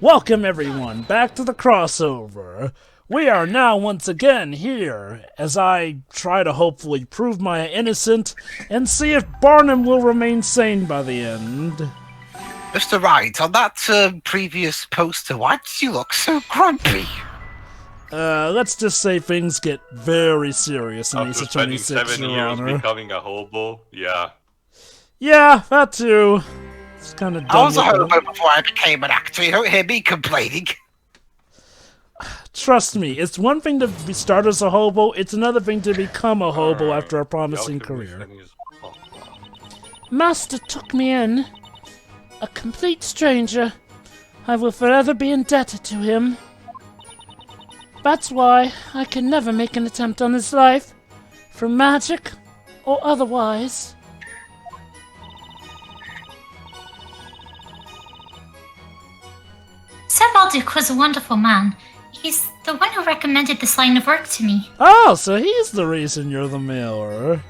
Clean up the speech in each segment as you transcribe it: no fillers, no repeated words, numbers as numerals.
Welcome everyone back to the crossover. We are now once again here as I try to hopefully prove my innocence and see if Barnum will remain sane by the end. Mr. Wright, on that previous poster, why did you look so grumpy? Let's just say things get very serious in After Ace of spending 26, 7 Your years Honor. becoming a hobo, yeah. Yeah, that too. It's kind of dumb. I was a hobo before I became an actor. You don't hear me complaining. Trust me, it's one thing to start as a hobo, it's another thing to become a hobo after a promising career. Master took me in. A complete stranger. I will forever be indebted to him. That's why I can never make an attempt on his life, for magic or otherwise. Sir Belduke was a wonderful man. He's the one who recommended this line of work to me. Oh, so he's the reason you're the mailer.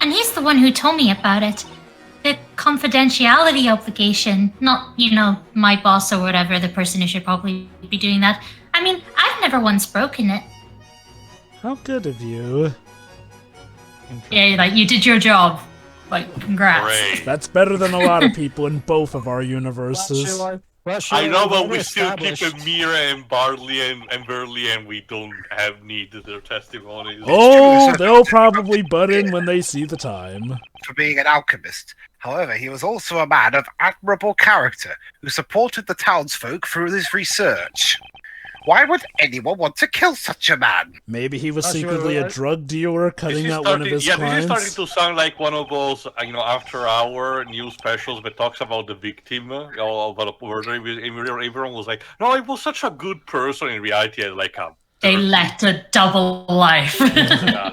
And he's the one who told me about it. The confidentiality obligation. Not, my boss or whatever, the person who should probably be doing that. I mean, I've never once broken it. How good of you. Yeah, like, you did your job. Like, congrats. Great. That's better than a lot of people in both of our universes. I know, but we still keep Mira and Barley and Burley, and we don't have need their testimonies. Oh, they'll probably butt in when they see the time. For being an alchemist. However, he was also a man of admirable character who supported the townsfolk through his research. Why would anyone want to kill such a man? Maybe he was secretly a drug dealer cutting out one of his This clients. is starting to sound like one of those, after-hour news specials that talks about the victim, about a murder. Everyone was like, "No, he was such a good person." In reality, like a They led a double life. yeah.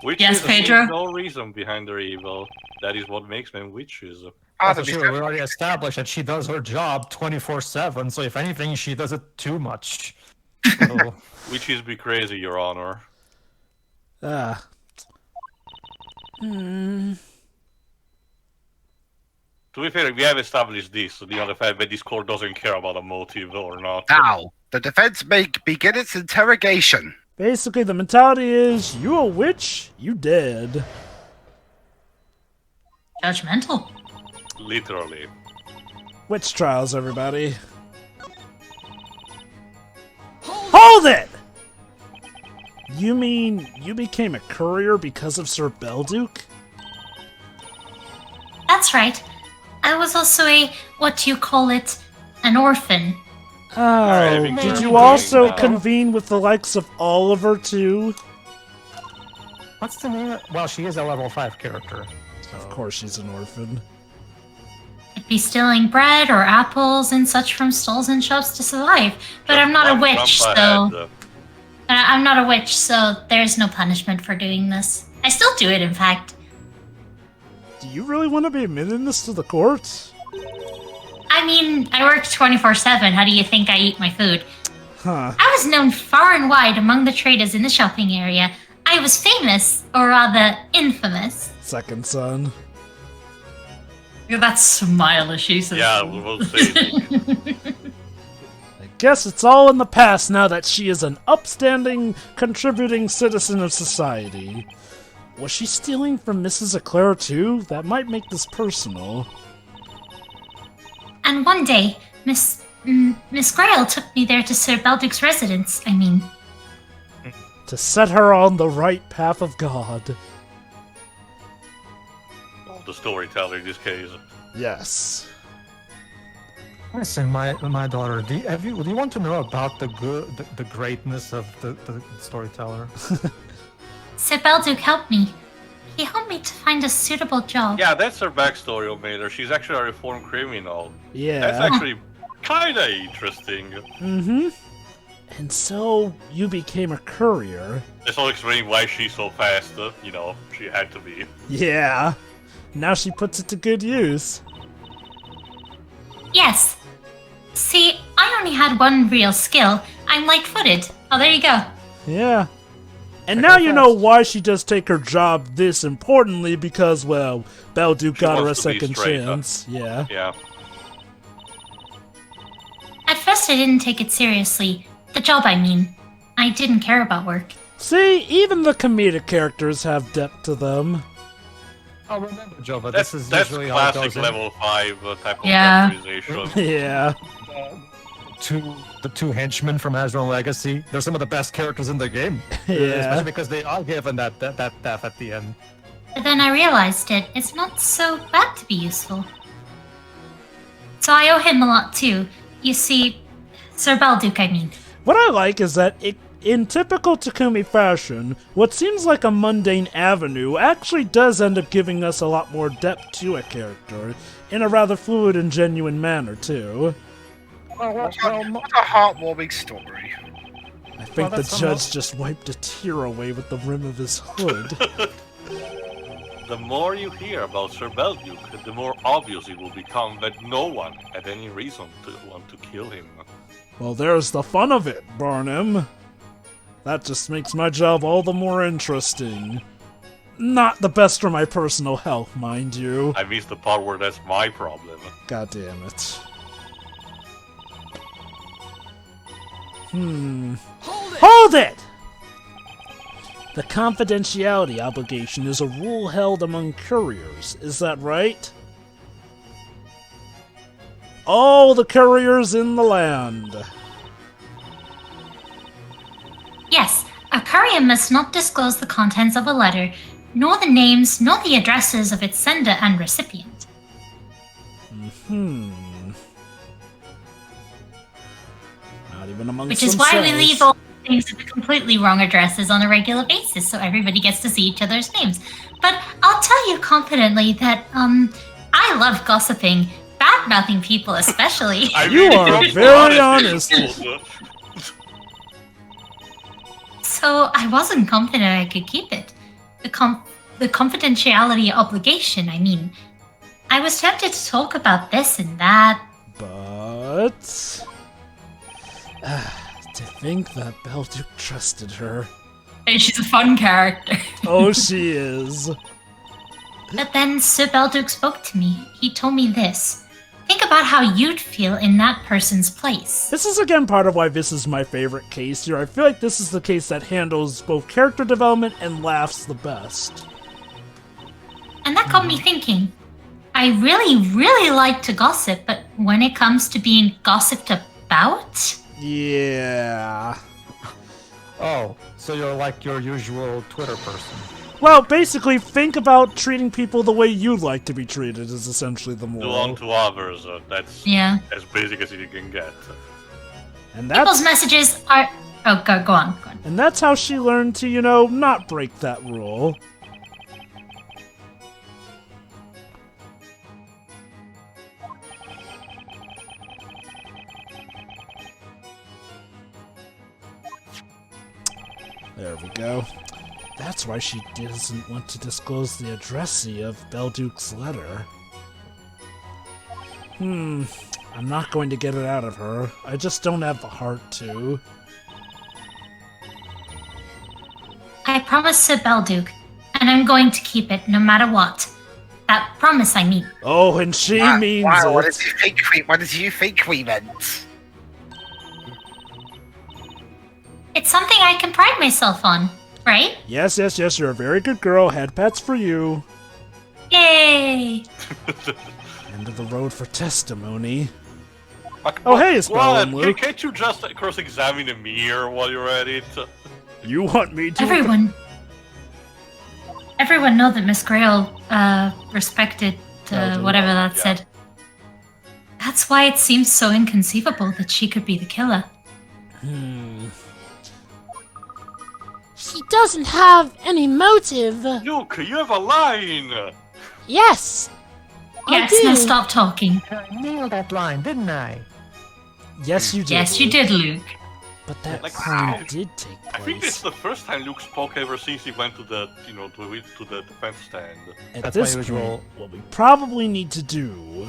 Witches, Yes, Pedro? there's no reason behind their evil. That is what makes them witches. Also, sure, we already established that she does her job 24/7, so if anything, she does it too much. So, Witches be crazy, Your Honor. Ah. To be fair, we have established this, the fact that this court doesn't care about a motive or not. Now, the defense may begin its interrogation. Basically, the mentality is, you a witch, you dead. Judgmental. Literally. Witch trials, everybody. Hold it! You mean you became a courier because of Sir Belduke? That's right. I was also an orphan. Oh, did you also convene with the likes of Oliver, too? what's the name? Well, she is a level 5 character. So. Of course she's an orphan. I'd be stealing bread or apples and such from stalls and shops to survive. But I'm not a witch, so... I'm not a witch, so there's no punishment for doing this. I still do it, in fact. Do you really want to be admitting this to the court? I mean, I work 24/7. How do you think I eat my food? Huh. I was known far and wide among the traders in the shopping area. I was famous, or rather, infamous. Second son. Look at that smile as she says. Yeah, we'll say. I guess it's all in the past now that she is an upstanding, contributing citizen of society. Was she stealing from Mrs. Eclair too? That might make this personal. And one day, Miss Greyearl took me there to Sir Belduke's residence, To set her on the right path of God. Well, the storyteller in this case. Yes. Listen, my daughter, do you want to know about the greatness of the storyteller? Sir Belduke helped me. He helped me to find a suitable job. Yeah, that's her backstory, Omater. She's actually a reformed criminal. Yeah. That's actually kinda interesting. Mm-hmm. And so, you became a courier. This will explain why she's so fast, she had to be. Yeah. Now she puts it to good use. Yes. See, I only had one real skill. I'm light-footed. Oh, there you go. Yeah. And now you know why she does take her job this importantly, because, well, Belduke got her a second chance. Yeah. Yeah. At first I didn't take it seriously. The job, I mean. I didn't care about work. See, even the comedic characters have depth to them. Oh, remember, Jovah, That's this is usually how it classic goes. level 5 type of Yeah. characterization. Yeah. The two henchmen from Azrael Legacy. They're some of the best characters in the game. Yeah. Especially because they are given that death at the end. But then I realized it's not so bad to be useful. So I owe him a lot too. You see, Sir Belduke, I mean. What I like is that in typical Takumi fashion, what seems like a mundane avenue actually does end up giving us a lot more depth to a character, in a rather fluid and genuine manner, too. What a heartwarming story. I think the that's judge just wiped a tear away with the rim of his hood. The more you hear about Sir Belduke, the more obvious it will become that no one had any reason to want to kill him. Well, there's the fun of it, Barnum. That just makes my job all the more interesting. Not the best for my personal health, mind you. I missed the part where that's my problem. God damn it. Hold it! The confidentiality obligation is a rule held among couriers, is that right? All the couriers in the land. Yes, a courier must not disclose the contents of a letter, nor the names, nor the addresses of its sender and recipient. Not even amongst Which is why we themselves. leave all things at the completely wrong addresses on a regular basis, so everybody gets to see each other's names. But I'll tell you confidently that, I love gossiping, bad-mouthing people especially. You are very honest. So I wasn't confident I could keep it. The confidentiality obligation, I mean. I was tempted to talk about this and that. But... to think that Belduke trusted her. And she's a fun character. Oh, she is. But then Sir Belduke spoke to me. He told me this. Think about how you'd feel in that person's place. This is again part of why this is my favorite case here. I feel like this is the case that handles both character development and laughs the best. And that got me thinking. I really, really like to gossip, but when it comes to being gossiped about... Yeah. Oh, so you're like your usual Twitter person. Well, basically, think about treating people the way you'd like to be treated is essentially the Do moral. unto others. That's Yeah. as basic as you can get. And People's that's, messages are... Oh, go on. and that's how she learned to, you know, not break that rule. There we go. That's why she doesn't want to disclose the addressee of Belduke's letter. I'm not going to get it out of her. I just don't have the heart to. I promised Sir Belduke, and I'm going to keep it no matter what. That promise, I mean. Oh, and she means wow, it. what did you think we meant? It's something I can pride myself on, right? Yes, you're a very good girl. Head pats for you. Yay! End of the road for testimony. But, Oh, hey, Spell and what? Luke. Can't you just cross-examine a mirror while you're at it? You want me to? Everyone know that Miss Greyearl, respected, Belduke. whatever that Yeah. said. That's why it seems so inconceivable that she could be the killer. She doesn't have any motive. Luke, you have a line! Yes. Yes, now stop talking. I nailed that line, didn't I? Yes, you did. Yes, you did, Luke. But that Like, crime wow. did take I think this place. is the first time Luke spoke ever since he went to the, to the defense stand. At That's this my usual- point, what we probably need to do,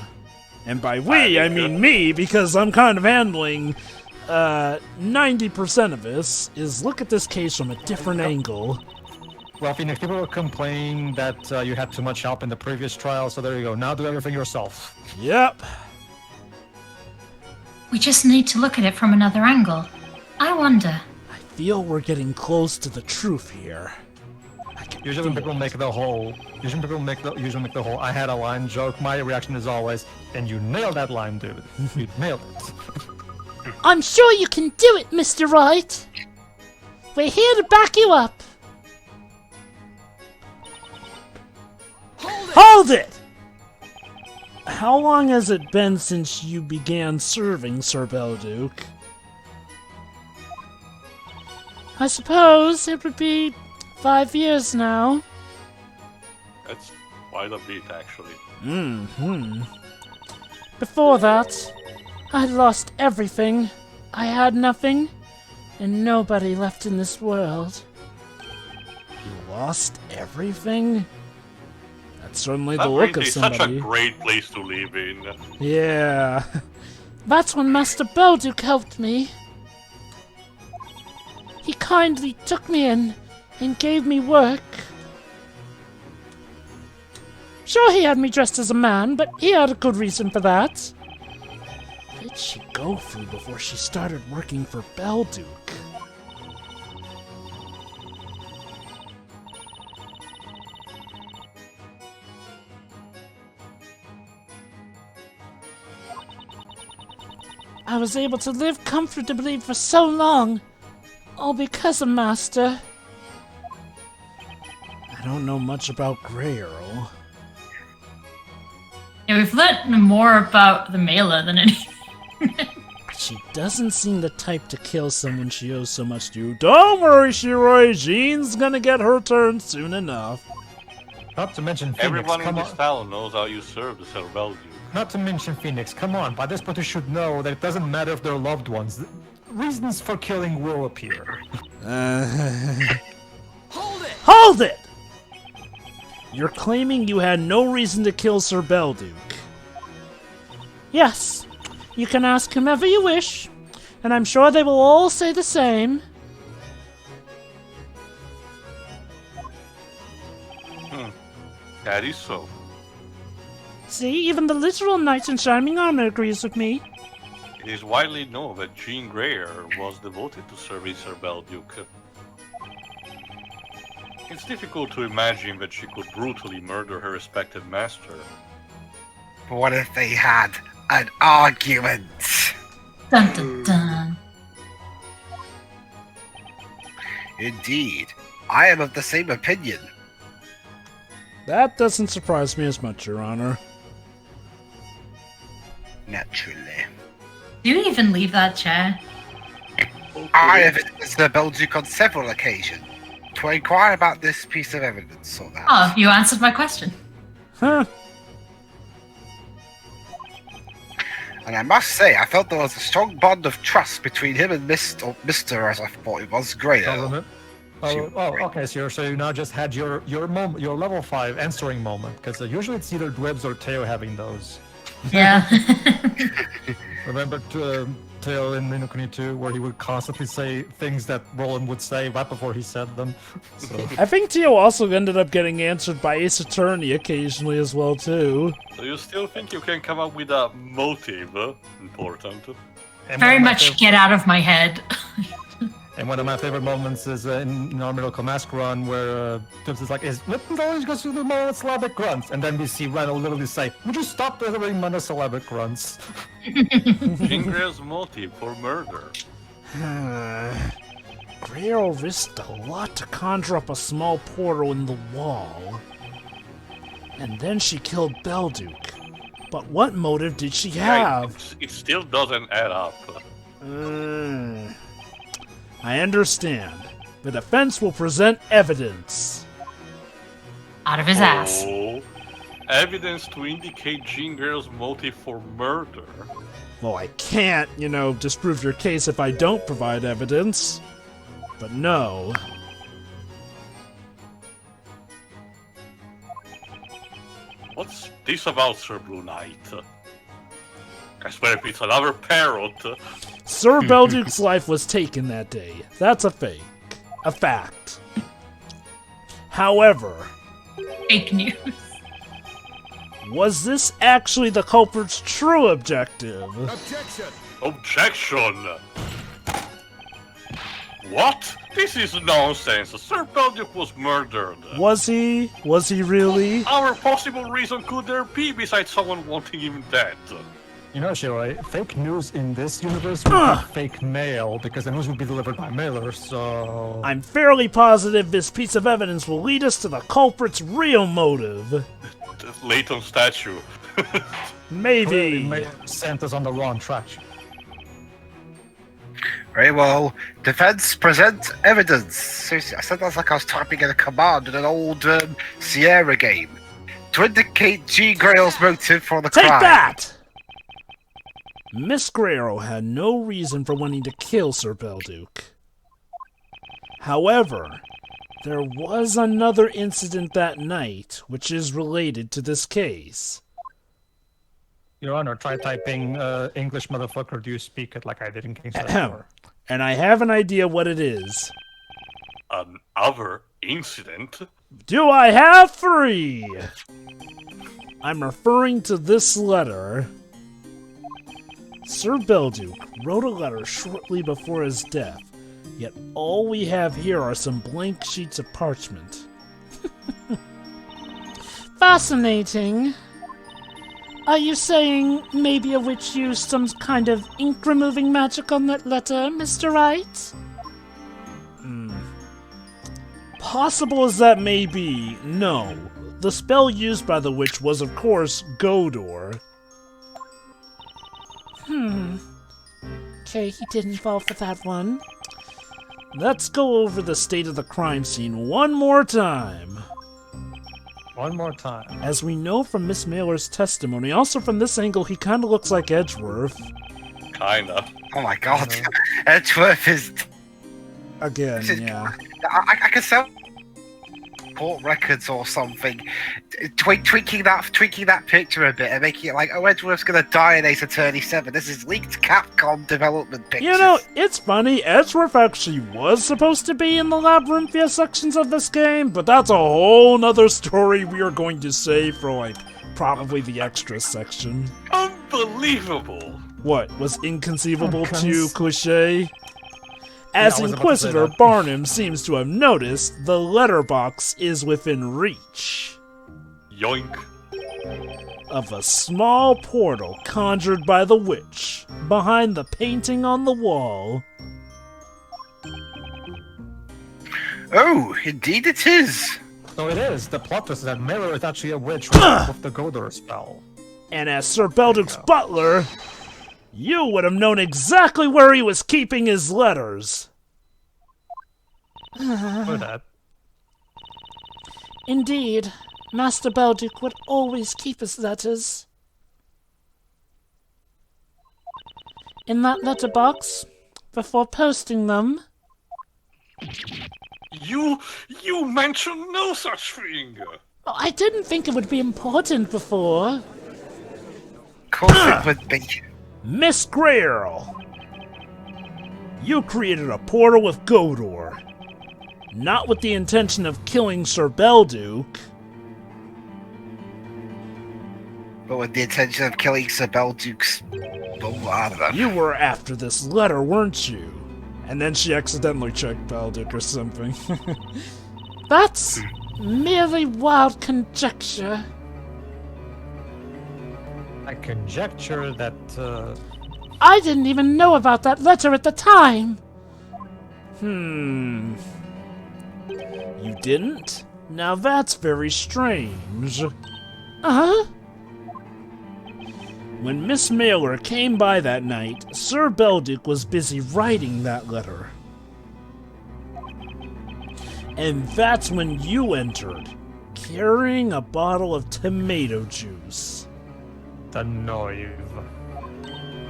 and by we, I mean me, because I'm kind of handling 90% of this is look at this case from a different angle. Well, Phoenix, people were complaining that you had too much help in the previous trial, so there you go. Now do everything yourself. Yep. We just need to look at it from another angle. I wonder. I feel we're getting close to the truth here. Usually when people make the whole, I had a line joke, my reaction is always, and you nailed that line, dude. You nailed it. I'm sure you can do it, Mr. Wright. We're here to back you up. Hold it! How long has it been since you began serving, Sir Belduke? I suppose it would be 5 years now. That's quite a bit, actually. Before that, I lost everything. I had nothing, and nobody left in this world. You lost everything? That's certainly the look of somebody. Such a great place to live in. Yeah. That's when Master Belduke helped me. He kindly took me in and gave me work. Sure, he had me dressed as a man, but he had a good reason for that. What did she go through before she started working for Belduke? I was able to live comfortably for so long, all because of Master. I don't know much about Greyearl. Yeah, we've learned more about the Mela than anything. She doesn't seem the type to kill someone she owes so much to. Don't worry, Shiroi, Jean's gonna get her turn soon enough. Not to mention Phoenix, Everyone in come this on. town knows how you serve the Sir Belduke. Not to mention Phoenix, come on. By this point you should know that it doesn't matter if they're loved ones. Reasons for killing will appear. Hold it! You're claiming you had no reason to kill Sir Belduke. Yes, you can ask whomever you wish, and I'm sure they will all say the same. That is so. See, even the literal knight in shining armor agrees with me. It is widely known that Jean Greyearl was devoted to serving Sir Belduke. It's difficult to imagine that she could brutally murder her respected master. What if they had an argument? Dun dun dun. Indeed, I am of the same opinion. That doesn't surprise me as much, Your Honor. Naturally. Do you even leave that chair? I have visited Sir Belduke on several occasions to inquire about this piece of evidence or that. Oh, you answered my question. Huh. And I must say, I felt there was a strong bond of trust between him and Mr. as I thought it was, Greyearl. Okay, so you now just had your level 5 answering moment, because usually it's either Dwebs or Teo having those. Yeah. Remember Teo in Inukuni 2, where he would constantly say things that Roland would say right before he said them. So. I think Teo also ended up getting answered by Ace Attorney occasionally as well, too. So you still think you can come up with a motive? Important. Very much get out of my head. And one of my favorite moments is in our Miracle Mask run where Tibbs is like, is Lipton always goes through the monosyllabic grunts? And then we see Rhino literally say, would you stop delivering monosyllabic grunts? Jean Greyearl's motive for murder. Greyearl risked a lot to conjure up a small portal in the wall. And then she killed Belduke. But what motive did she have? It still doesn't add up. I understand. The defense will present evidence. Out of his ass. Oh, evidence to indicate Jean Greyearl's motive for murder. Well, I can't, disprove your case if I don't provide evidence. But no. What's this about, Sir Blue Knight? I swear if it's another parrot. Sir Belduke's life was taken that day. That's a fake. A fact. However, Fake news. was this actually the culprit's true objective? Objection! What? This is nonsense. Sir Belduke was murdered. Was he? Was he really? Our possible reason could there be besides someone wanting him dead? You know, Shirai, fake news in this universe would be fake mail, because the news would be delivered by mailer, so... I'm fairly positive this piece of evidence will lead us to the culprit's real motive. The Layton statue. Maybe. Sent us on the wrong track. Very well. Defense, present evidence. Seriously, I said that's like I was typing in a command in an old Sierra game. To indicate Jean Greyearl's motive for the Take crime. that! Miss Greyearl had no reason for wanting to kill Sir Belduke. However, there was another incident that night which is related to this case. Your Honor, try typing English motherfucker, do you speak it like I did in King's War. And I have an idea what it is. Another incident? Do I have 3? I'm referring to this letter. Sir Belduke wrote a letter shortly before his death, yet all we have here are some blank sheets of parchment. Fascinating. Are you saying maybe a witch used some kind of ink-removing magic on that letter, Mr. Wright? Possible as that may be, no. The spell used by the witch was, of course, Godor. Okay, he didn't fall for that one. Let's go over the state of the crime scene one more time. One more time. As we know from Miss Mailer's testimony, also from this angle, he kind of looks like Edgeworth. Kinda. Oh my god. Edgeworth is... Again, yeah. I can sell court records or something, tweaking that picture a bit and making it like, oh, Edgeworth's gonna die in Ace Attorney 7. This is leaked Capcom development pictures. You know, it's funny, Edgeworth actually was supposed to be in the Labyrinthia sections of this game, but that's a whole nother story we are going to save for, like, probably the extra section. Unbelievable! What, was inconceivable too cliche? As Yeah, I was about to say Inquisitor that. Barnum seems to have noticed, the letterbox is within reach Yoink. of a small portal conjured by the witch behind the painting on the wall. Oh, indeed it is. So it is. The plot twist is that Mailer is actually a witch with the Godor spell. And as Sir Belduke's butler, you would have known exactly where he was keeping his letters. For that. Indeed, Master Belduke would always keep his letters in that letterbox before posting them. You mentioned no such thing! Oh, I didn't think it would be important before. Of course it would be. Miss Greyearl, you created a portal with Godor, not with the intention of killing Sir Belduke. But with the intention of killing Sir Belduke's... Oh, I don't know. You were after this letter, weren't you? And then she accidentally checked Belduke or something. That's merely wild conjecture. I conjecture that, I didn't even know about that letter at the time. You didn't? Now that's very strange. Uh-huh. When Miss Mailer came by that night, Sir Belduke was busy writing that letter. And that's when you entered, carrying a bottle of tomato juice. the Noive.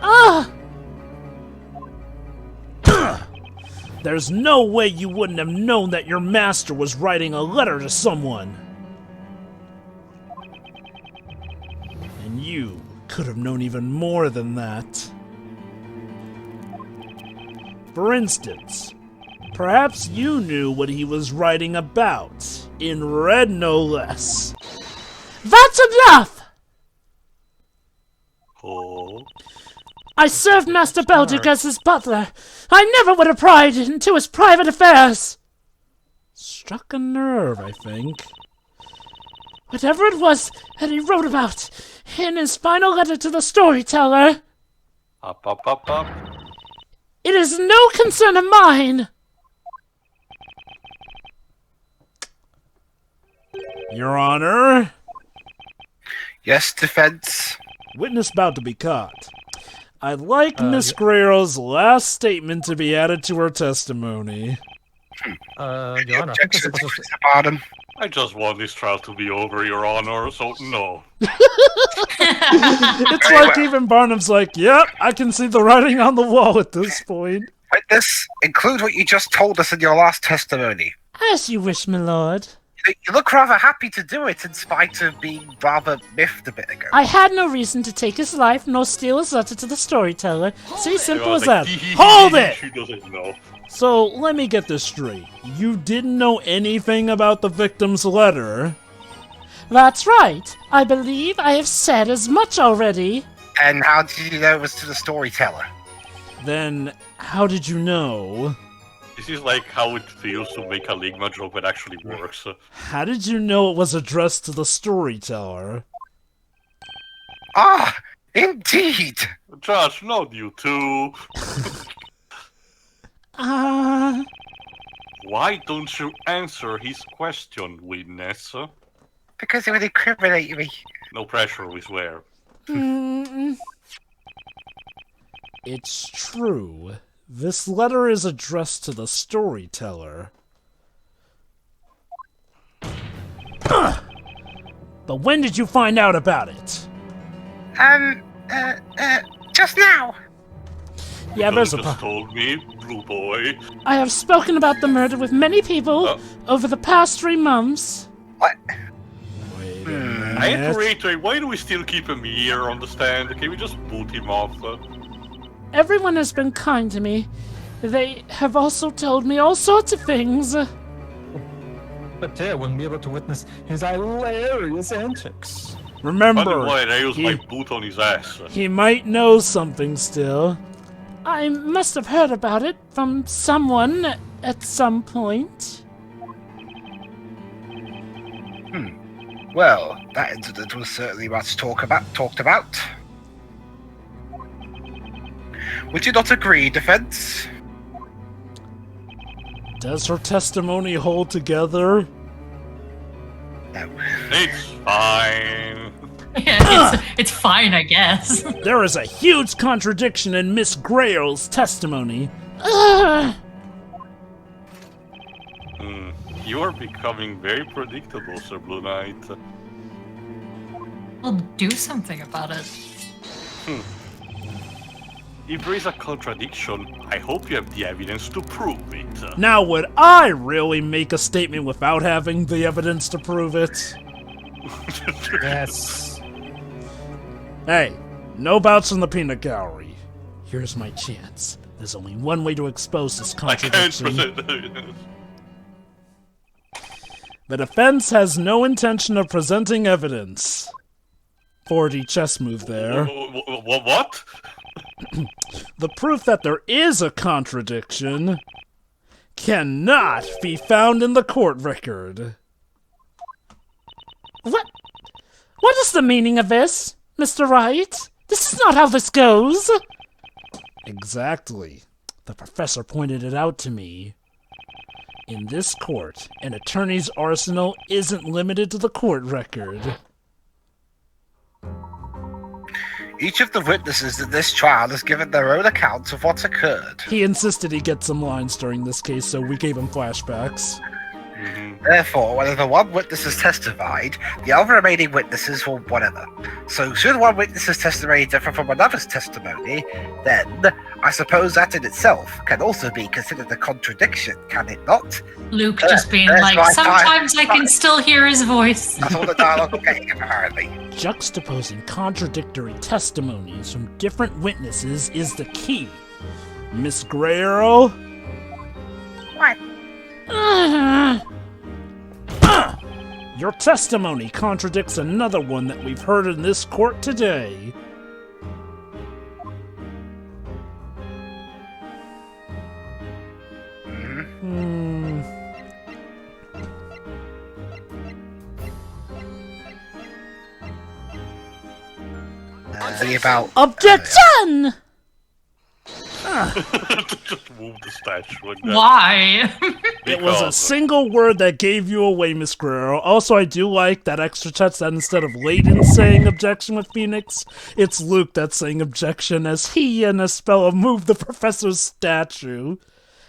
Ah! There's no way you wouldn't have known that your master was writing a letter to someone. And you could have known even more than that. For instance, perhaps you knew what he was writing about, in red no less. That's enough! Oh. I served Master Belduke as his butler. I never would have pried into his private affairs. Struck a nerve, I think. Whatever it was that he wrote about in his final letter to the storyteller, Up. it is no concern of mine. Your Honor, Yes, defense. witness about to be caught. I'd like Miss Greyearl's last statement to be added to her testimony. Your Honor, I think we're Objection, supposed to... Mr. Barnum. I just want this trial to be over, Your Honor, so no. It's Very like well. even Barnum's like, yep, I can see the writing on the wall at this point. Witness, include what you just told us in your last testimony. As you wish, my lord. You look rather happy to do it in spite of being rather miffed a bit ago. I had no reason to take his life nor steal his letter to the storyteller. See, simple Your as Honor, that. Hold it! She doesn't know. So, let me get this straight. You didn't know anything about the victim's letter? That's right. I believe I have said as much already. And how did you know it was to the storyteller? Then, how did you know? This is like how it feels to make a Ligma joke that actually works. How did you know it was addressed to the storyteller? Ah, indeed. Judge, not you too. Why don't you answer his question, witness? Because it would incriminate me. No pressure, we swear. It's true. This letter is addressed to the storyteller. But when did you find out about it? Just now. Yeah, there's a just told me, Blue Boy. I have spoken about the murder with many people over the past 3 months. What? Wait I have to reiterate, why do we still keep him here on the stand? Can we just boot him off? Everyone has been kind to me. They have also told me all sorts of things. But Teo wouldn't be able to witness his hilarious antics. Remember, Why I use my boot on his ass? he might know something still. I must have heard about it from someone at some point. Well, that incident was certainly much talked about. Would you not agree, defense? Does her testimony hold together? No. It's fine. It's fine, I guess. There is a huge contradiction in Miss Greyearl's testimony. Ugh. You are becoming very predictable, Sir Blue Knight. We'll do something about it. If there is a contradiction, I hope you have the evidence to prove it. Now, would I really make a statement without having the evidence to prove it? Yes. Hey, no bouts in the peanut gallery. Here's my chance. There's only one way to expose this I can't contradiction. present evidence. The defense has no intention of presenting evidence. 4D chess move there. What? The proof that there is a contradiction cannot be found in the court record. What is the meaning of this, Mr. Wright? This is not how this goes. Exactly. The professor pointed it out to me. In this court, an attorney's arsenal isn't limited to the court record. Each of the witnesses in this trial has given their own accounts of what's occurred. He insisted he get some lines during this case, so we gave him flashbacks. Therefore, whenever one witness has testified, the other remaining witnesses will whatever. So, should one witness's testimony differ from another's testimony, then I suppose that in itself can also be considered a contradiction, can it not? Luke just being there's like, my sometimes I can still hear his voice. That's all the dialogue we're getting, apparently. Juxtaposing contradictory testimonies from different witnesses is the key. Miss Greyearl? What? Your testimony contradicts another one that we've heard in this court today. About Objection! Just move the statue like that. Why? It was a single word that gave you away, Miss Greyearl. Also, I do like that extra touch that instead of Layton saying objection with Phoenix, it's Luke that's saying objection as he and Espella move the professor's statue.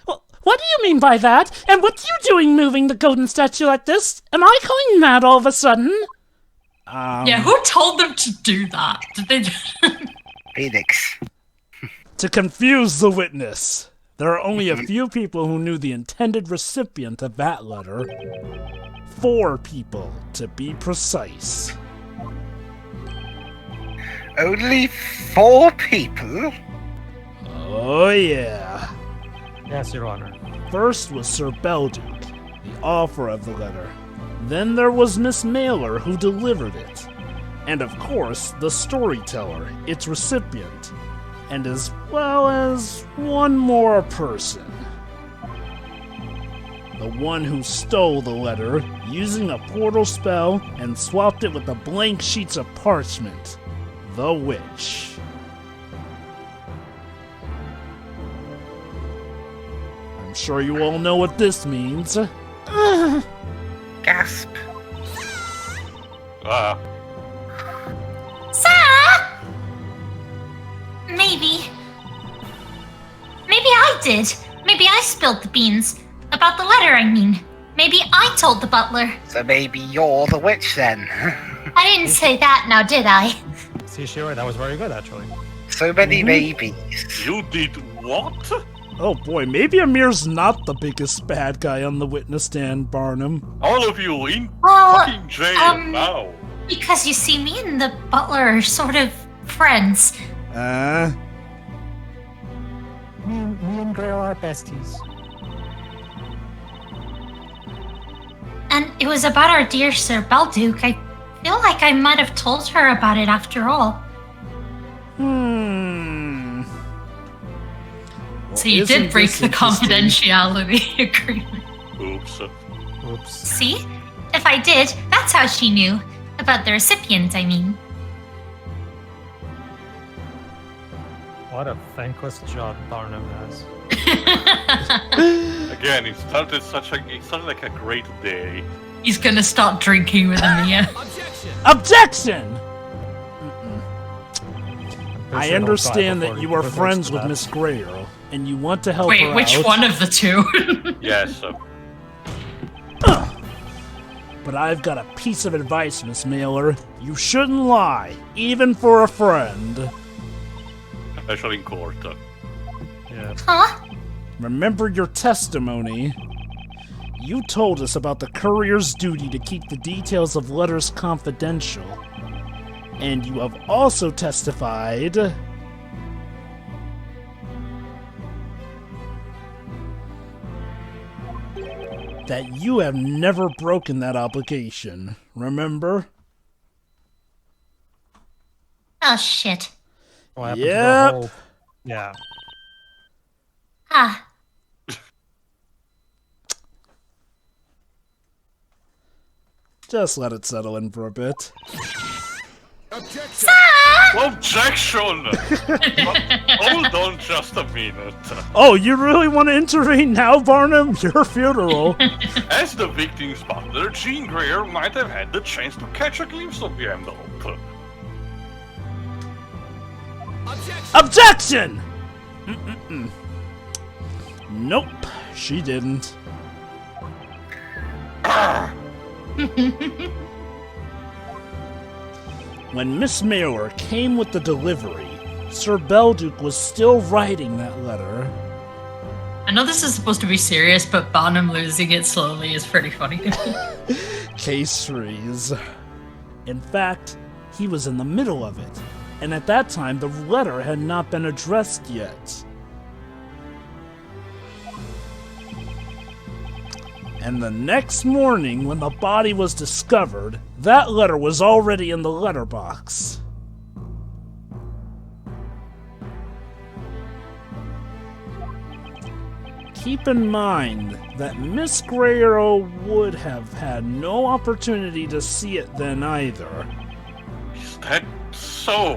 Well, what do you mean by that? And what you doing moving the golden statue like this? Am I going mad all of a sudden? Yeah, who told them to do that? Did they? Phoenix. To confuse the witness. There are only a few people who knew the intended recipient of that letter. 4 people, to be precise. Only 4 people? Oh yeah. Yes, Your Honor. First was Sir Belduke, the author of the letter. Then there was Miss Mailer, who delivered it. And of course, the storyteller, its recipient. And as well as one more person. The one who stole the letter, using a portal spell, and swapped it with the blank sheets of parchment. The witch. I'm sure you all know what this means. Gasp. Sarah? Maybe I did. Maybe I spilled the beans. About the letter, I mean. Maybe I told the butler. So maybe you're the witch then. I didn't say that now, did I? See, Shira, that was very good, actually. So many babies. You did what? Oh boy, maybe Amir's not the biggest bad guy on the witness stand, Barnum. All of you in Well, fucking jail now. Because you see, me and the butler are sort of friends. Me and Greyearl are besties. And it was about our dear Sir Belduke. I feel like I might have told her about it after all. So you isn't did break this the interesting? confidentiality agreement. Oops. See? If I did, that's how she knew. About the recipient, I mean. What a thankless job Barnum has. Again, it started like a great day. He's gonna start drinking with Amia. Objection! I Sure understand don't die that you before are he goes friends to with that. Miss Greyearl, and you want to help Wait, her which out. one of the two? Yes. But I've got a piece of advice, Miss Mailer. You shouldn't lie, even for a friend. Especially in court. Yeah. Huh? Remember your testimony. You told us about the courier's duty to keep the details of letters confidential. And you have also testified that you have never broken that obligation. Remember? Oh, shit. What happened to Yep. the whole... Yeah. Ah. Just let it settle in for a bit. Objection! Hold on just a minute. Oh, you really want to intervene now, Barnum? Your funeral. As the victim's butler, Jean Greyearl might have had the chance to catch a glimpse of the envelope. Objection! Nope, she didn't. When Miss Mailer came with the delivery, Sir Belduke was still writing that letter. I know this is supposed to be serious, but Bonham losing it slowly is pretty funny to me. Case freeze. In fact, he was in the middle of it, and at that time the letter had not been addressed yet. And the next morning, when the body was discovered, that letter was already in the letterbox. Keep in mind that Miss Greyearl would have had no opportunity to see it then either. Is that so?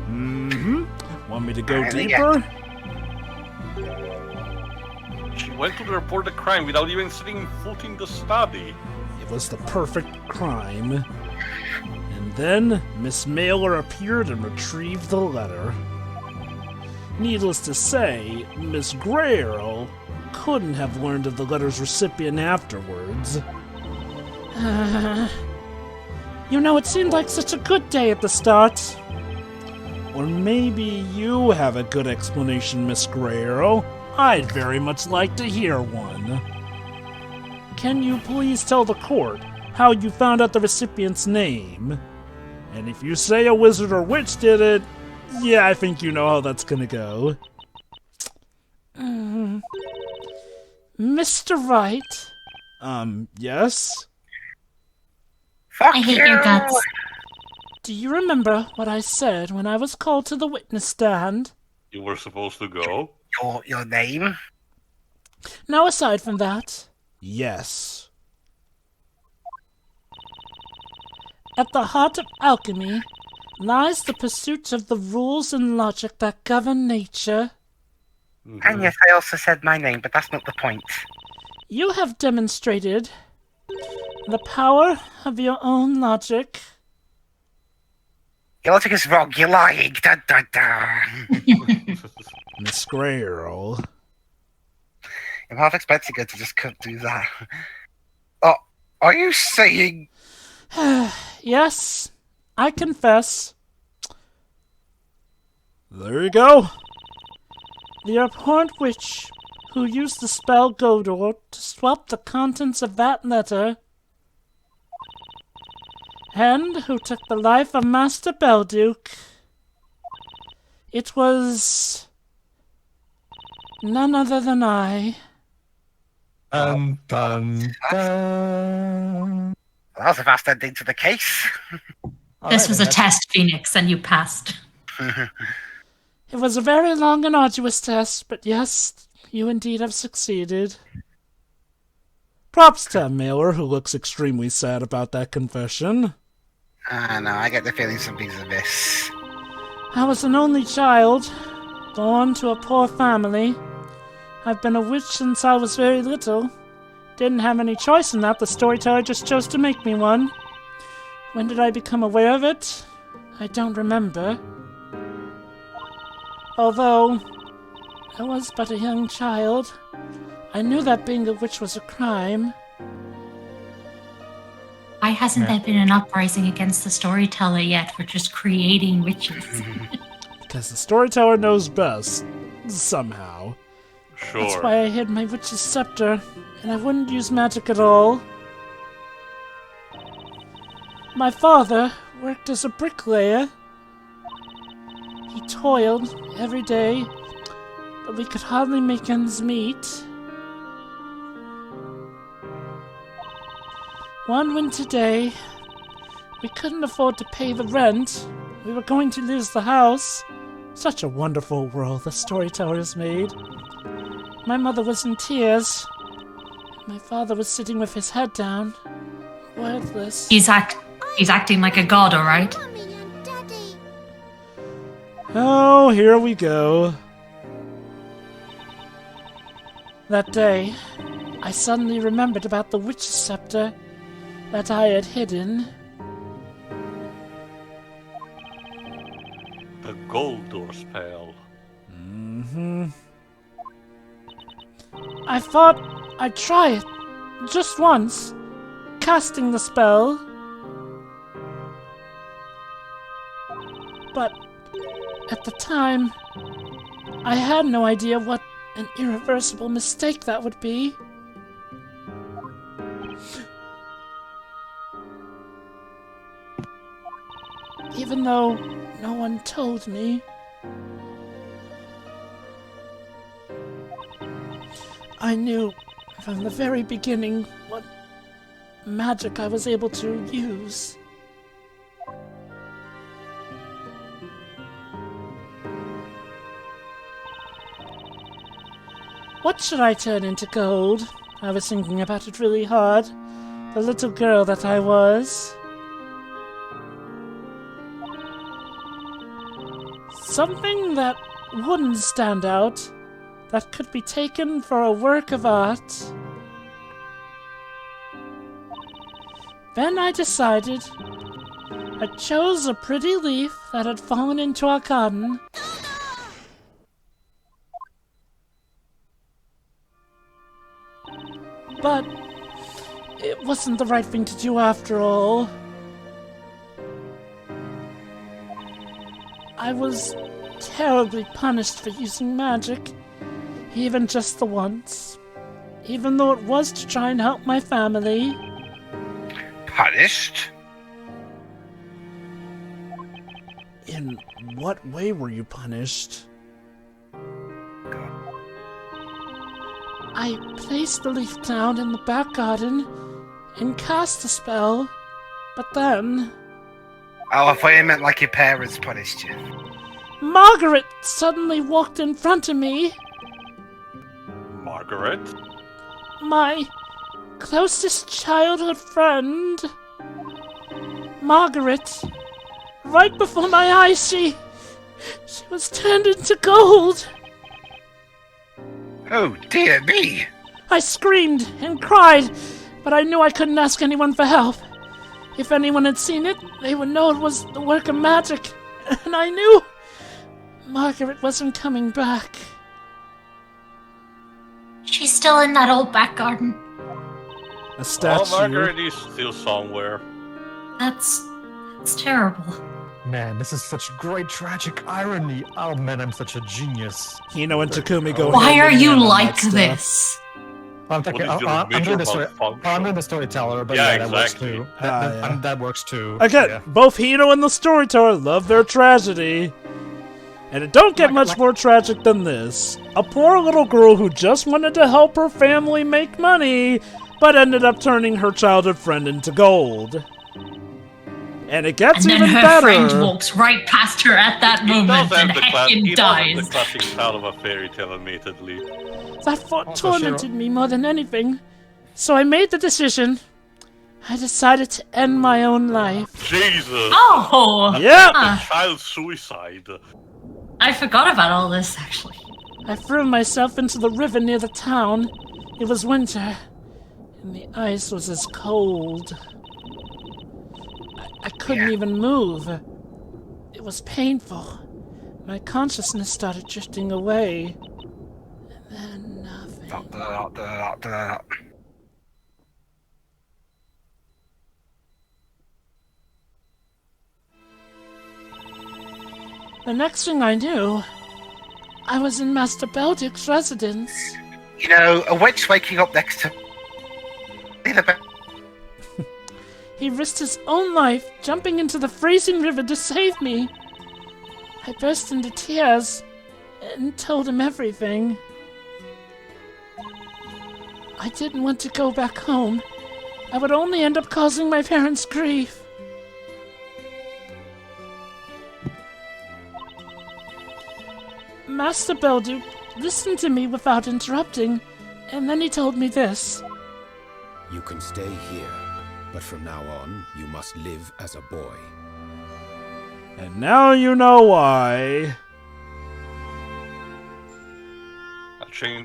Want me to go deeper? She went to report the crime without even setting foot in the study. It was the perfect crime. And then Miss Mailer appeared and retrieved the letter. Needless to say, Miss Greyearl couldn't have learned of the letter's recipient afterwards. You know, it seemed like such a good day at the start. Or maybe you have a good explanation, Miss Greyearl. I'd very much like to hear one. Can you please tell the court how you found out the recipient's name? And if you say a wizard or witch did it, yeah, I think you know how that's gonna go. Mr. Wright? Yes? Fuck I hate you! your guts. Do you remember what I said when I was called to the witness stand? You were supposed to go? Your name? Now, aside from that, yes. At the heart of alchemy lies the pursuit of the rules and logic that govern nature. And yes, I also said my name, but that's not the point. You have demonstrated the power of your own logic. Your logic is wrong, you're lying! Da, da, da. Miss Greyearl. I'm half expecting her to just do that. Oh, are you saying... Yes, I confess. There you go. The abhorrent witch who used the spell Godor to swap the contents of that letter, and who took the life of Master Belduke. It was none other than I. Dun, dun, dun. That was a fast ending to the case. This was a test, Phoenix, and you passed. It was a very long and arduous test, but yes, you indeed have succeeded. Props to Mailer, who looks extremely sad about that confession. No, I get the feeling something's amiss. I was an only child, born to a poor family. I've been a witch since I was very little. Didn't have any choice in that, the storyteller just chose to make me one. When did I become aware of it? I don't remember. Although I was but a young child, I knew that being a witch was a crime. Why hasn't there been an uprising against the storyteller yet for just creating witches? Because the storyteller knows best, somehow. Sure. That's why I hid my witch's scepter, and I wouldn't use magic at all. My father worked as a bricklayer. He toiled every day, but we could hardly make ends meet. One winter day, we couldn't afford to pay the rent. We were going to lose the house. Such a wonderful world the storyteller has made. My mother was in tears. My father was sitting with his head down, wordless. He's acting like a god, alright? Oh, here we go. That day, I suddenly remembered about the witch's scepter that I had hidden. The gold door spell. I thought I'd try it, just once, casting the spell. But at the time, I had no idea what an irreversible mistake that would be. Even though no one told me. I knew from the very beginning what magic I was able to use. What should I turn into gold? I was thinking about it really hard. The little girl that I was. Something that wouldn't stand out, that could be taken for a work of art. Then I decided. I chose a pretty leaf that had fallen into our garden. But it wasn't the right thing to do after all. I was terribly punished for using magic, even just the once. Even though it was to try and help my family. Punished? In what way were you punished? I placed the leaf down in the back garden and cast a spell, but then... Oh, I thought you meant like your parents punished you. Margaret suddenly walked in front of me. Margaret? My closest childhood friend. Margaret. Right before my eyes, she was turned into gold. Oh, dear me. I screamed and cried, but I knew I couldn't ask anyone for help. If anyone had seen it, they would know it was the work of magic. And I knew Margaret wasn't coming back. She's still in that old back garden. A statue? Oh, Margaret is still somewhere. That's terrible. Man, this is such great tragic irony. Oh man, I'm such a genius. Hino and Takumi go Why hand are in you hand on like that stuff. this? I'm thinking, What is your I'm major doing the story. malfunction? I'm doing the storyteller, but Yeah, yeah, that works exactly. too. Yeah. That works too. Again, Yeah. both Hino and the storyteller love their tragedy. And it don't get much more tragic than this. A poor little girl who just wanted to help her family make money, but ended up turning her childhood friend into gold. And it gets And then even her better. friend walks right past her at that It moment does and have the heckin' dies. classic style of a fairy tale, admittedly. That thought Also, tormented me more than anything. So I made the decision. I decided to end my own life. Jesus! Oh! Yep. Ah, Child suicide. I forgot about all this, actually. I threw myself into the river near the town. It was winter, and the ice was as cold. I couldn't even move. It was painful. My consciousness started drifting away. And then nothing. The next thing I knew, I was in Master Belduke's residence. You know, a witch waking up next to He risked his own life jumping into the freezing river to save me. I burst into tears and told him everything. I didn't want to go back home. I would only end up causing my parents grief. Master Belduke listened to me without interrupting, and then he told me this. You can stay here, but from now on, you must live as a boy. And now you know why.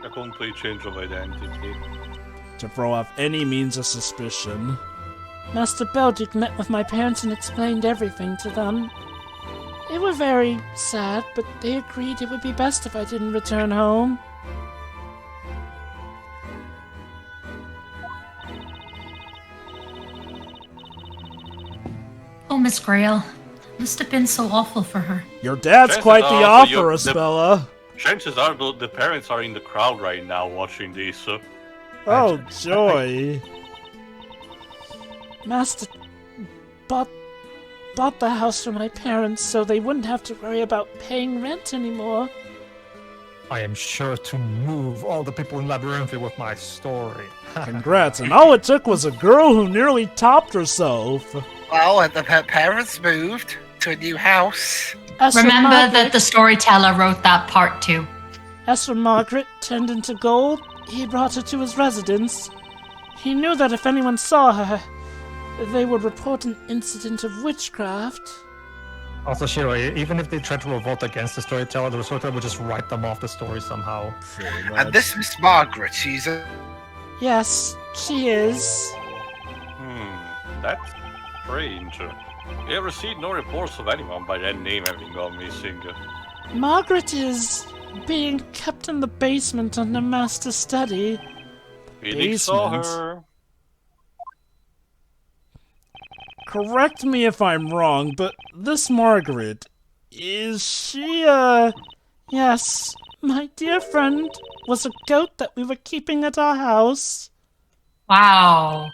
A complete change of identity. To throw off any means of suspicion. Master Belduke met with my parents and explained everything to them. They were very sad, but they agreed it would be best if I didn't return home. Miss Greyearl. Must have been so awful for her. Your dad's Chances quite the are, offer, Isabella. Chances are the parents are in the crowd right now watching this. Oh, joy. Master bought the house for my parents so they wouldn't have to worry about paying rent anymore. I am sure to move all the people in Labyrinth with my story. Congrats, and all it took was a girl who nearly topped herself. Well, and the parents moved to a new house. As for Remember Margaret- that the storyteller wrote that part too. As for Margaret, turned into gold, he brought her to his residence. He knew that if anyone saw her, they would report an incident of witchcraft. Also, Shiro, even if they tried to revolt against the storyteller would just write them off the story somehow. And this Miss Margaret, she's a... Yes, she is. That's strange. We have received no reports of anyone by that name having gone missing. Margaret is being kept in the basement under Master's study. Felix saw Basement. her. Correct me if I'm wrong, but this Margaret, is she, Yes, my dear friend was a goat that we were keeping at our house. Wow.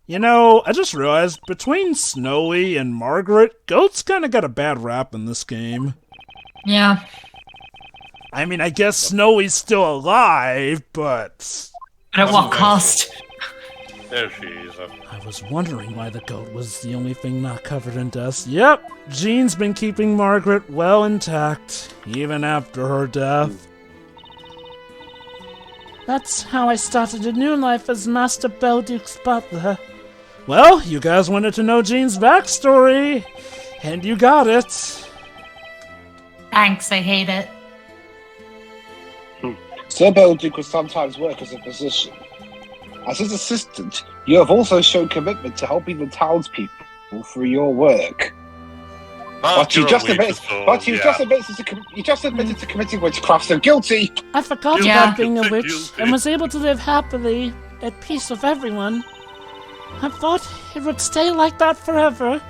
You know, I just realized, between Snowy and Margaret, goats kinda got a bad rap in this game. Yeah. I mean, I guess Snowy's still alive, but... But at what cost? There she is. I was wondering why the goat was the only thing not covered in dust. Yep, Jean's been keeping Margaret well intact, even after her death. That's how I started a new life as Master Belduke's butler. Well, you guys wanted to know Jean's backstory, and you got it. Thanks, I hate it. Sir Belduke would sometimes work as a physician. As his assistant, you have also shown commitment to helping the townspeople through your work. But you just admitted to committing witchcraft, so guilty. I forgot Yeah. about being a witch Guilty. and was able to live happily, at peace with everyone. I thought it would stay like that forever,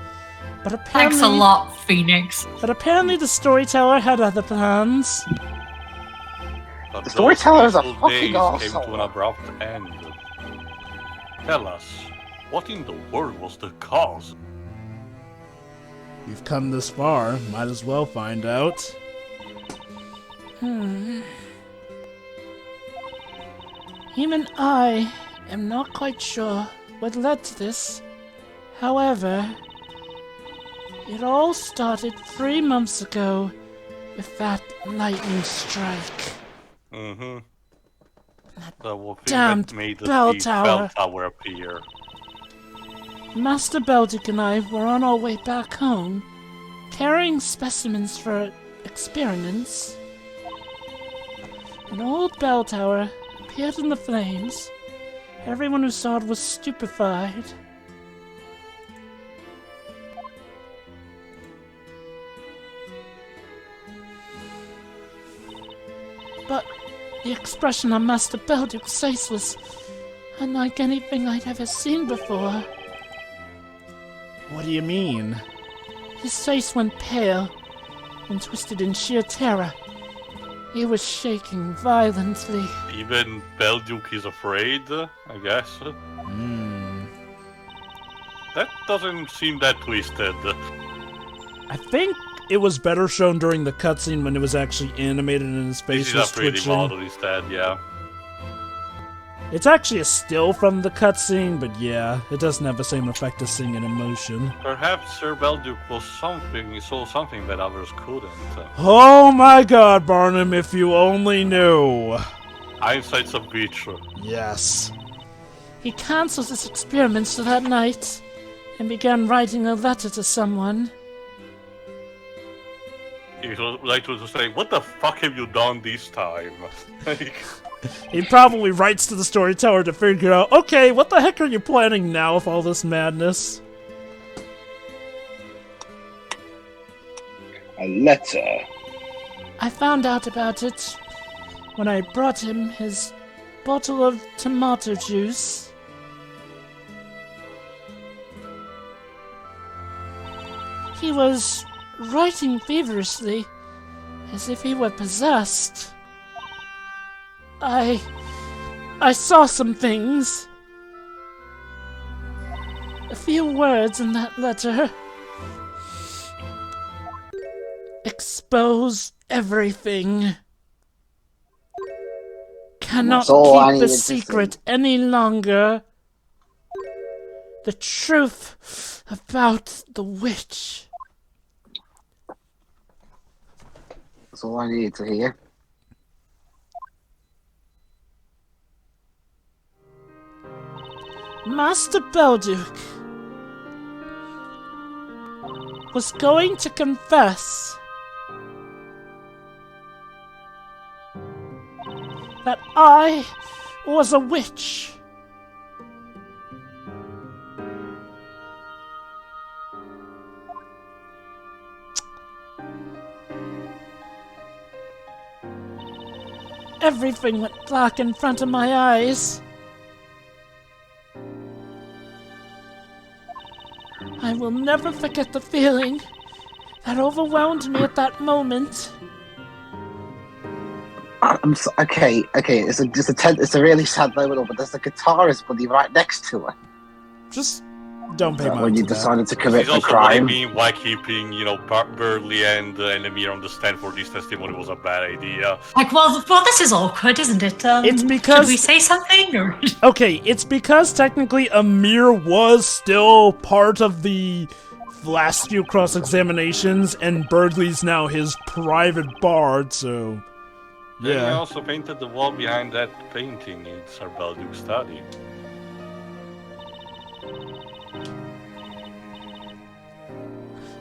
but apparently... Thanks a lot, Phoenix. But apparently the storyteller had other plans. But The storyteller is a those fucking days came arsehole. to an abrupt end. Tell us, what in the world was the cause? You've come this far, might as well find out. Even I am not quite sure what led to this. However, it all started 3 months ago with that lightning strike. Mm-hmm. The thing damned that made bell the tower. bell tower appear. Master Belduke and I were on our way back home, carrying specimens for experiments. An old bell tower appeared in the flames. Everyone who saw it was stupefied. But the expression on Master Belduke's face was unlike anything I'd ever seen before. What do you mean? His face went pale and twisted in sheer terror. He was shaking violently. Even Belduke is afraid, I guess. That doesn't seem that twisted. I think it was better shown during the cutscene when it was actually animated and his face This is was a pretty twitching. model instead, yeah. It's actually a still from the cutscene, but yeah, it doesn't have the same effect as seeing an emotion. Perhaps Sir Belduke saw something that others couldn't. Oh my god, Barnum, if you only knew. Hindsight's a bitch. Yes. He cancelled his experiments for that night and began writing a letter to someone. He would like to say, what the fuck have you done this time? Like, He probably writes to the storyteller to figure out, okay, what the heck are you planning now with all this madness? A letter. I found out about it when I brought him his bottle of tomato juice, he was writing feverishly, as if he were possessed. I saw some things. A few words in that letter. Expose everything. Cannot keep the secret any longer. The truth about the witch. That's all I needed to hear. Master Belduke was going to confess that I was a witch. Everything went black in front of my eyes. I will never forget the feeling that overwhelmed me at that moment. Okay. It's a really sad moment, but there's a guitarist buddy right next to her. Just don't pay mind when you to that. decided to commit He's the also crime. mean why keeping, Burley and Enemy on the stand for this testimony was a bad idea. Like, well, this is awkward, isn't it? It's because- Should we say something, or...? Okay, it's because technically Amir was still part of the last few cross-examinations, and Burgley's now his private bard, so... Then he Yeah. also painted the wall behind that painting in Sir Belduke's study.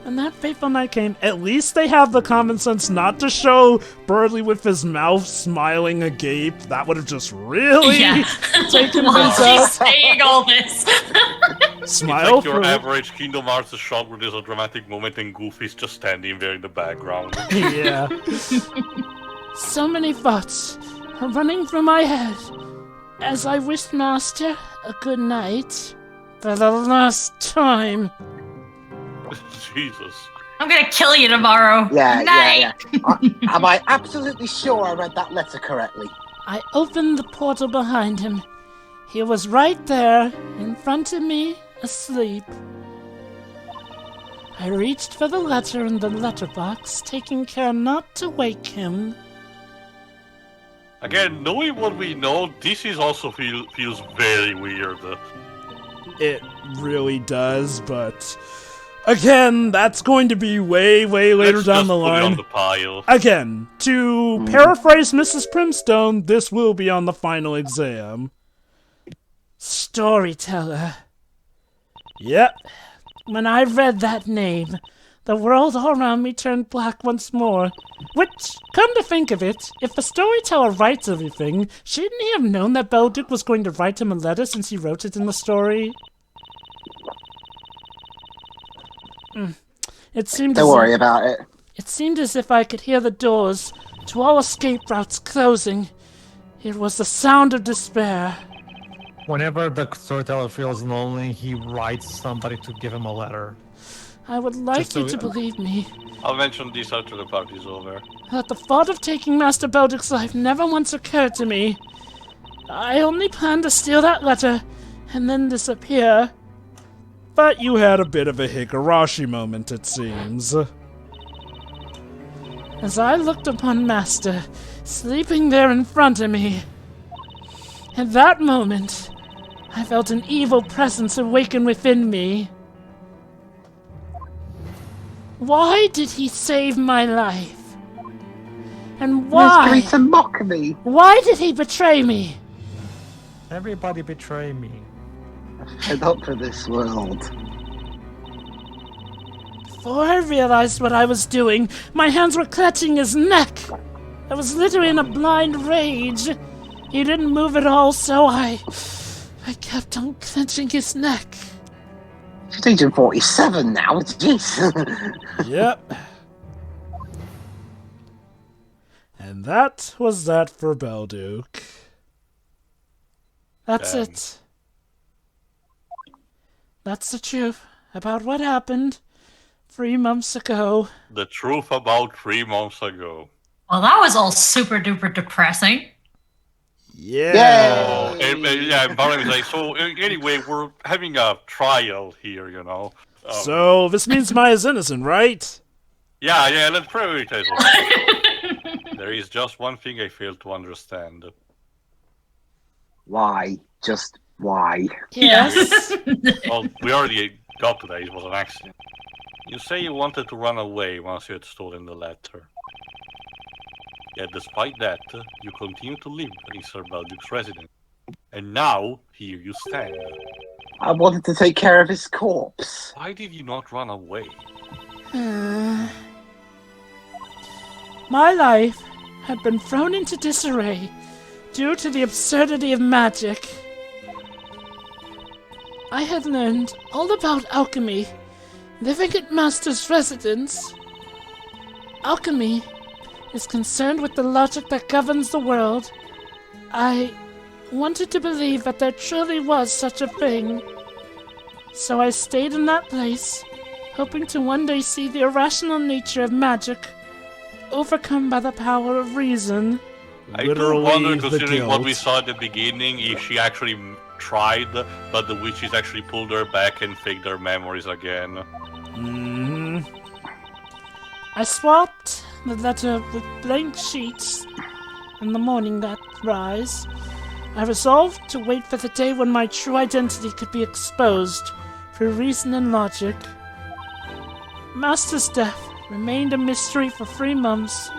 And that fateful night came. At least they have the common sense not to show Burley with his mouth smiling agape. That would have just really Yeah. taken While things out. she's saying all this. Smile It's like your through. average Kingdom Hearts shot where there's a dramatic moment and Goofy's just standing there in the background. Yeah. So many thoughts are running through my head as I wished Master a good night for the last time. Jesus. I'm gonna kill you tomorrow. Yeah. Am I absolutely sure I read that letter correctly? I opened the portal behind him. He was right there, in front of me, asleep. I reached for the letter in the letterbox, taking care not to wake him. Again, knowing what we know, this is also feels very weird. It really does, but... Again, that's going to be way later Let's down just the put it line. on the pile. Again, to paraphrase Mrs. Primstone, this will be on the final exam. Storyteller. Yep. When I read that name, the world all around me turned black once more. Which, come to think of it, if the storyteller writes everything, shouldn't he have known that Belduke was going to write him a letter since he wrote it in the story? It seemed Don't worry about it. It seemed as if I could hear the doors to all escape routes closing. It was the sound of despair. Whenever the storyteller feels lonely, he writes somebody to give him a letter. I would like Just so you to believe me I'll mention this after the party's over. that the thought of taking Master Belduke's life never once occurred to me. I only planned to steal that letter and then disappear. But you had a bit of a Higurashi moment, it seems. As I looked upon Master, sleeping there in front of me, at that moment, I felt an evil presence awaken within me. Why did he save my life? And why? He's trying to mock me. Why did he betray me? Everybody betray me. Fed up for this world. Before I realized what I was doing, my hands were clutching his neck. I was literally in a blind rage. He didn't move at all, so I kept on clenching his neck. She's Agent 47 now. Jeez. Yep. And And that was that for Belduke. That's it. That's the truth about what happened 3 months ago. The truth about 3 months ago. Well, that was all super duper depressing. Yeah. Oh, and Barney was like, so anyway, we're having a trial here, you know. So this means Maya's innocent, right? Yeah, let's prioritize it. There is just one thing I fail to understand. Why? Just why? Yes. Well, we already got to that. It was an accident. You say you wanted to run away once you had stolen the letter. Yet despite that, you continue to live in Sir Belduke's residence. And now, here you stand. I wanted to take care of his corpse. Why did you not run away? My life had been thrown into disarray due to the absurdity of magic. I had learned all about alchemy, living at Master's residence. Alchemy is concerned with the logic that governs the world. I wanted to believe that there truly was such a thing. So I stayed in that place, hoping to one day see the irrational nature of magic overcome by the power of reason. I do wonder, considering what we saw at the beginning, if she actually tried, but the witches actually pulled her back and faked their memories again. I swapped the letter with blank sheets in the morning that rise. I resolved to wait for the day when my true identity could be exposed through reason and logic. Master's death remained a mystery for 3 months,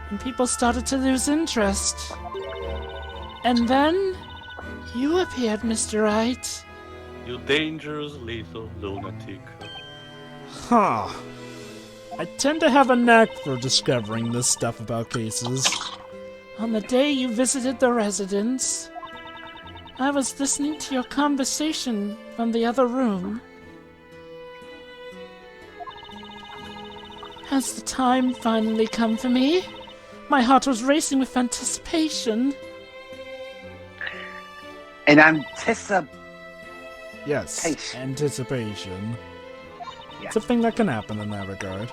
and people started to lose interest. And then you appeared, Mr. Wright. You dangerous little lunatic. Huh. I tend to have a knack for discovering this stuff about cases. On the day you visited the residence, I was listening to your conversation from the other room. Has the time finally come for me? My heart was racing with anticipation. In anticipation. Yes, anticipation. Yeah. It's a thing that can happen in that regard.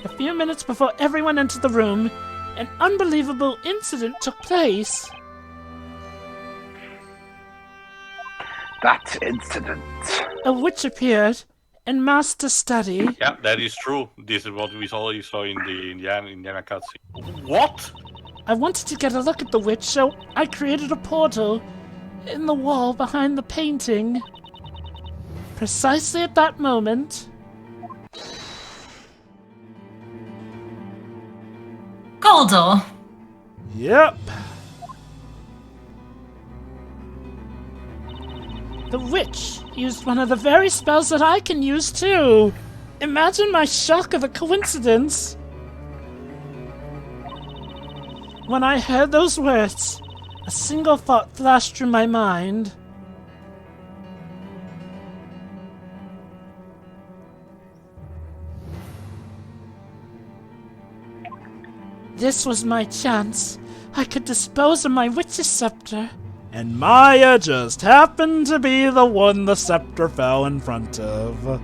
A few minutes before everyone entered the room, an unbelievable incident took place. That incident. A witch appeared in Master's study. Yeah, that is true. This is what we saw in the Indiana cutscene. What? I wanted to get a look at the witch, so I created a portal in the wall behind the painting. Precisely at that moment, Goldo. Yep. the witch used one of the very spells that I can use too. Imagine my shock of the coincidence. When I heard those words, a single thought flashed through my mind. This was my chance. I could dispose of my witch's scepter. And Maya just happened to be the one the scepter fell in front of.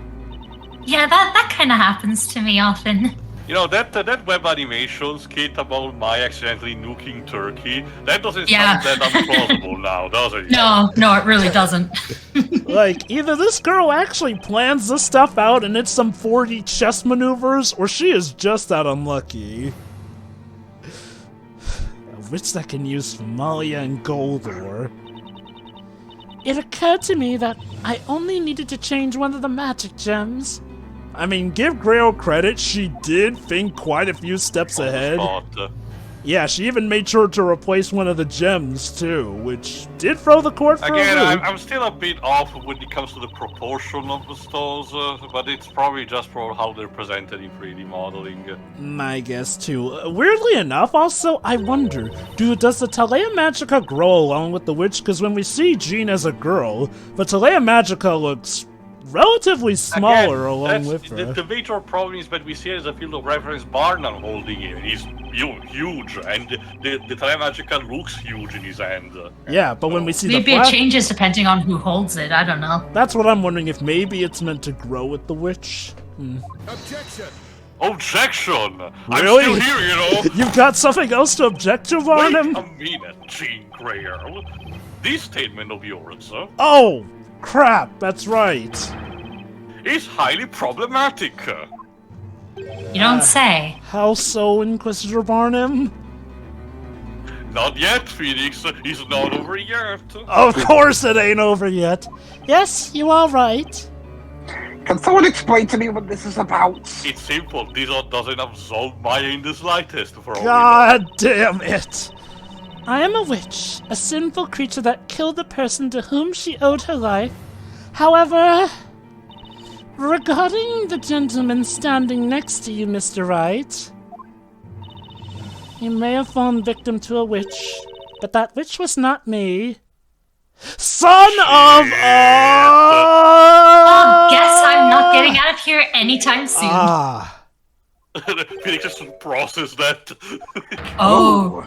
Yeah, that kind of happens to me often. You know, that web animation skit about Maya accidentally nuking Turkey, that doesn't sound that implausible now, does it? No, it really doesn't. Like, either this girl actually plans this stuff out and it's some 4D chess maneuvers, or she is just that unlucky. A witch that can use Somalia and Goldor. It occurred to me that I only needed to change one of the magic gems. I mean, give Greyearl credit, she did think quite a few steps ahead. Yeah, she even made sure to replace one of the gems, too, which did throw the court for a loop. I'm still a bit off when it comes to the proportion of the stones, but it's probably just for how they're presented in 3D modeling. My guess, too. Weirdly enough, also, I wonder, does the Talea Magica grow along with the witch? Because when we see Jean as a girl, the Talea Magica looks relatively smaller Again, along with the, her. the major problem is that we see as a field of reference Barnum holding him. He's huge, and the Trimagica looks huge in his hand. Yeah, but when we see Maybe the it flash, changes depending on who holds it. I don't know. that's what I'm wondering, if maybe it's meant to grow with the witch. Objection! Really? I'm still here, you know! You've got something else to object to, Barnum? Wait a minute, Jean Greyearl. This statement of yours Oh, crap, that's right. is highly problematic. You don't say. How so, Inquisitor Barnum? Not yet, Phoenix. It's not over yet. Of course it ain't over yet. Yes, you are right. Can someone explain to me what this is about? It's simple. This doesn't absolve Maya in the slightest for all we know. God damn it. I am a witch, a sinful creature that killed the person to whom she owed her life. However, regarding the gentleman standing next to you, Mr. Wright, you may have fallen victim to a witch, but that witch was not me. Son of a... Oh, guess I'm not getting out of here anytime soon. Ah. Phoenix just process that. Oh.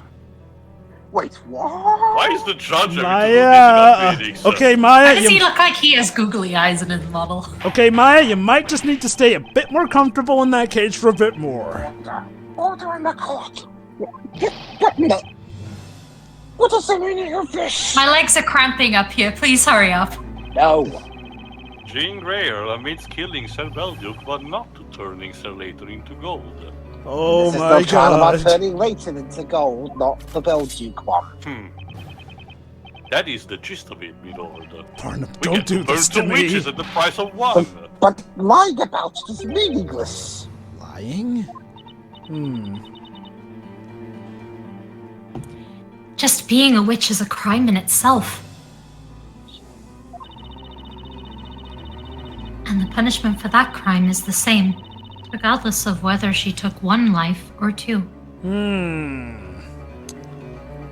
Wait, what? Why is the judge Maya. Phoenix? Okay, Why Maya. does he look like he has googly eyes in his model? Okay, Maya, you might just need to stay a bit more comfortable in that cage for a bit more. Order in the court. What is the meaning of this? My legs are cramping up here. Please hurry up. No. Jean Greyearl admits killing Sir Belduke, but not to turning Sir Layton into gold. Oh this my is the trial about god. turning Layton into gold, not the Belduke one. That is the gist of it, my lord. Barnum, We don't get do to burn this two to me. witches at the price of one. But lying about it is meaningless. Lying? Just being a witch is a crime in itself. And the punishment for that crime is the same, regardless of whether she took one life or two.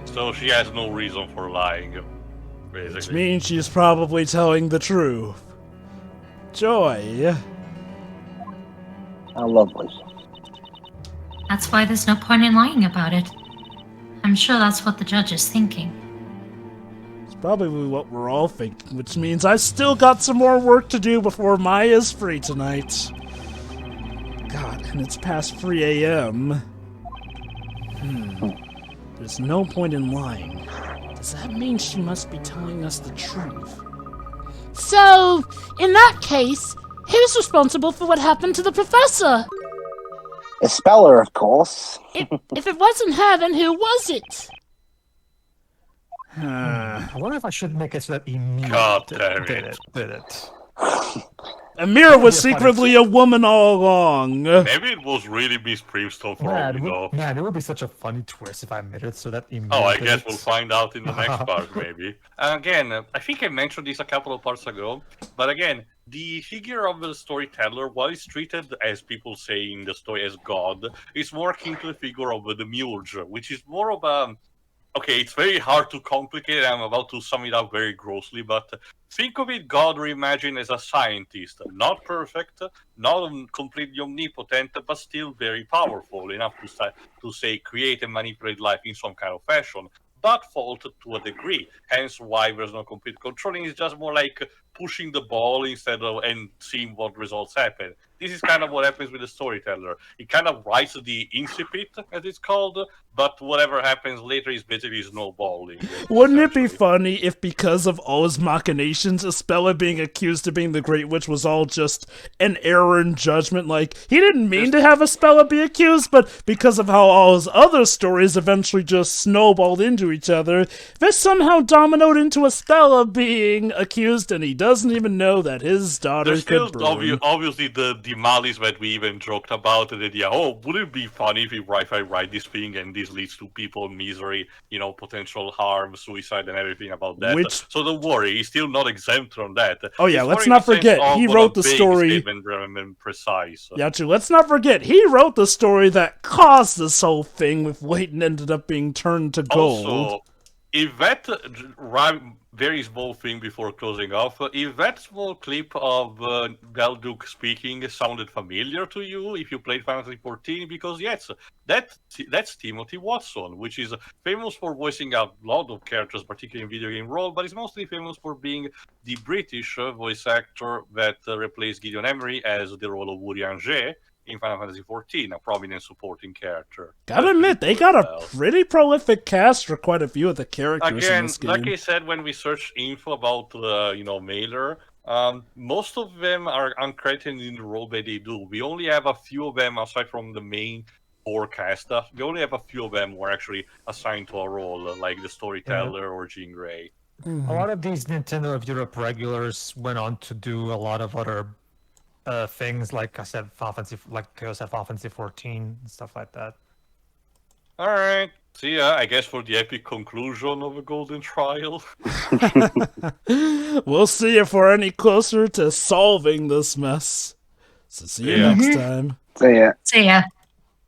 So she has no reason for lying, Which basically. means she's probably telling the truth. Joy. How lovely. That's why there's no point in lying about it. I'm sure that's what the judge is thinking. It's probably what we're all thinking, which means I've still got some more work to do before Maya's free tonight. God, and it's past 3 a.m. There's no point in lying. Does that mean she must be telling us the truth? So, in that case, who's responsible for what happened to the professor? A speller, of course. If it wasn't her, then who was it? I wonder if I should make it so that Emil God did damn did it. Did it. Amira was secretly a woman all along. Maybe it was really Miss Brimstone for all we know. Man, it would be such a funny twist if I made it so that Emil Oh, I did guess it. we'll find out in the next part, maybe. Again, I think I mentioned this a couple of parts ago, but again, the figure of the storyteller, while it's treated, as people say in the story, as God, is more akin to the figure of the Murge, which is more of a... Okay, it's very hard to complicate, I'm about to sum it up very grossly, but think of it, God reimagined as a scientist. Not perfect, not completely omnipotent, but still very powerful, enough to say create and manipulate life in some kind of fashion. But fault to a degree, hence why there's no complete controlling. It's just more like pushing the ball instead of and seeing what results happen. This is kind of what happens with the storyteller. He kind of writes the incipit, as it's called, but whatever happens later is basically snowballing. Wouldn't it be funny if, because of all his machinations, Espella being accused of being the Great Witch was all just an error in judgment? Like, he didn't mean to have Espella be accused, but because of how all his other stories eventually just snowballed into each other, this somehow dominoed into Espella being accused, and he doesn't even know that his daughter There's could still burn. obviously the malice that we even joked about, the idea, oh, would it be funny if I write this thing and this leads to people misery, potential harm, suicide, and everything about that. So don't worry, he's still not exempt from that. Oh yeah, It's let's more not in the sense forget, of he what wrote a the big story... statement rather than precise. Yeah, true. Let's not forget, he wrote the story that caused this whole thing with Layton ended up being turned to gold. Also, if that very small thing before closing off. If that small clip of Belduke speaking sounded familiar to you, if you played Final Fantasy XIV, because yes, that's Timothy Watson, which is famous for voicing out a lot of characters, particularly in video game role, but is mostly famous for being the British voice actor that replaced Gideon Emery as the role of Woody Angers in Final Fantasy XIV, a prominent supporting character. Gotta admit, they got a pretty prolific cast for quite a few of the characters in this game. Like I said, when we searched info about Mailer, most of them are uncredited in the role that they do. We only have a few of them, aside from the main core cast, we only have a few of them who are actually assigned to a role, like the storyteller or Jean Grey. A lot of these Nintendo of Europe regulars went on to do a lot of other things, like I said, Final Fantasy 14 and stuff like that. Alright, see ya, I guess, for the epic conclusion of a Golden Trial. We'll see if we're any closer to solving this mess. So see you next time. See ya. See ya.